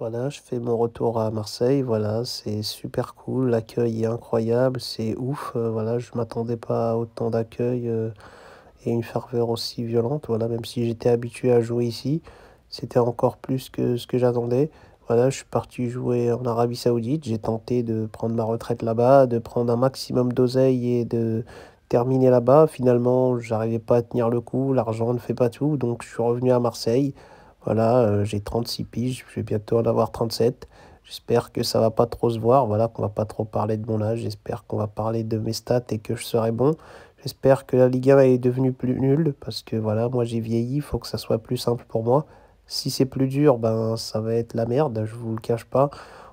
Voilà, je fais mon retour à Marseille, voilà, c'est super cool, l'accueil est incroyable, c'est ouf, voilà, je m'attendais pas à autant d'accueil, et une ferveur aussi violente, voilà, même si j'étais habitué à jouer ici, c'était encore plus que ce que j'attendais. Voilà, je suis parti jouer en Arabie Saoudite, j'ai tenté de prendre ma retraite là-bas, de prendre un maximum d'oseille et de terminer là-bas. Finalement, j'arrivais pas à tenir le coup, l'argent ne fait pas tout, donc je suis revenu à Marseille. Voilà, j'ai 36 piges, je vais bientôt en avoir 37. J'espère que ça va pas trop se voir, voilà, qu'on va pas trop parler de mon âge. J'espère qu'on va parler de mes stats et que je serai bon. J'espère que la Ligue 1 est devenue plus nulle parce que voilà, moi j'ai vieilli, il faut que ça soit plus simple pour moi. Si c'est plus dur, ben ça va être la merde, je vous le cache pas.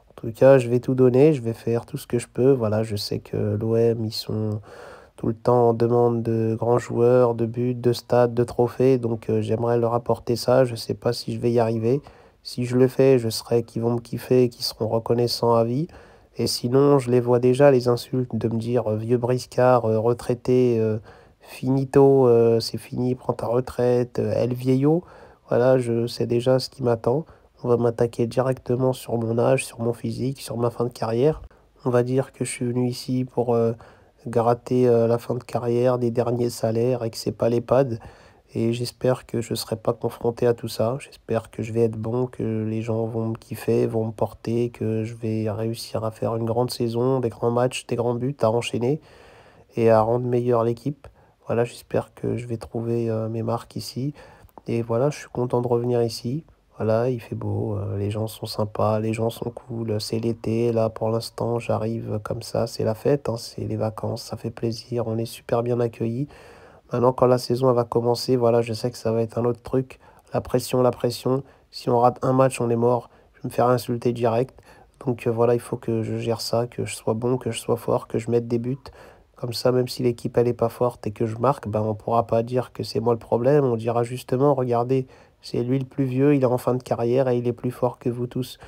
En tout cas, je vais tout donner, je vais faire tout ce que je peux. Voilà, je sais que l'OM, ils sont tout le temps en demande de grands joueurs, de buts, de stades, de trophées. Donc j'aimerais leur apporter ça. Je ne sais pas si je vais y arriver. Si je le fais, je serai qu'ils vont me kiffer et qu'ils seront reconnaissants à vie. Et sinon, je les vois déjà, les insultes, de me dire vieux briscard, retraité, finito, c'est fini, prends ta retraite, el vieillot. Voilà, je sais déjà ce qui m'attend. On va m'attaquer directement sur mon âge, sur mon physique, sur ma fin de carrière. On va dire que je suis venu ici pour gratter la fin de carrière, des derniers salaires et que c'est pas l'EHPAD. Et j'espère que je serai pas confronté à tout ça. J'espère que je vais être bon, que les gens vont me kiffer, vont me porter, que je vais réussir à faire une grande saison, des grands matchs, des grands buts à enchaîner et à rendre meilleure l'équipe. Voilà, j'espère que je vais trouver mes marques ici. Et voilà, je suis content de revenir ici. Voilà, il fait beau, les gens sont sympas, les gens sont cool. C'est l'été, là pour l'instant, j'arrive comme ça, c'est la fête, hein, c'est les vacances, ça fait plaisir, on est super bien accueillis. Maintenant, quand la saison elle va commencer, voilà, je sais que ça va être un autre truc. La pression, la pression. Si on rate un match, on est mort. Je vais me faire insulter direct. Donc voilà, il faut que je gère ça, que je sois bon, que je sois fort, que je mette des buts. Comme ça, même si l'équipe elle est pas forte et que je marque, ben on pourra pas dire que c'est moi le problème. On dira justement, regardez, c'est lui le plus vieux, il est en fin de carrière et il est plus fort que vous tous.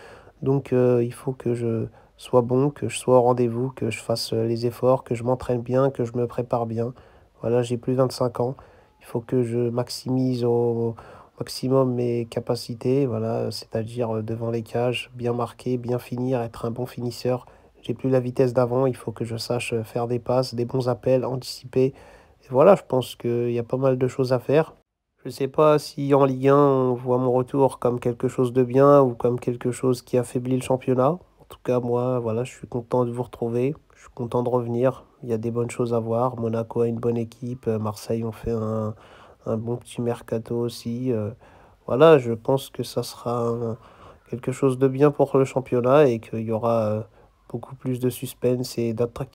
Donc il faut que je sois bon, que je sois au rendez-vous, que je fasse les efforts, que je m'entraîne bien, que je me prépare bien. Voilà, j'ai plus de 25 ans. Il faut que je maximise au maximum mes capacités, voilà, c'est-à-dire devant les cages, bien marquer, bien finir, être un bon finisseur. J'ai plus la vitesse d'avant, il faut que je sache faire des passes, des bons appels, anticiper. Et voilà, je pense qu'il y a pas mal de choses à faire. Je sais pas si en Ligue 1, on voit mon retour comme quelque chose de bien ou comme quelque chose qui affaiblit le championnat. En tout cas, moi, voilà, je suis content de vous retrouver. Je suis content de revenir. Il y a des bonnes choses à voir. Monaco a une bonne équipe. Marseille ont fait un bon petit mercato aussi. Voilà, je pense que ça sera quelque chose de bien pour le championnat et qu'il y aura beaucoup plus de suspense et d'attractivité.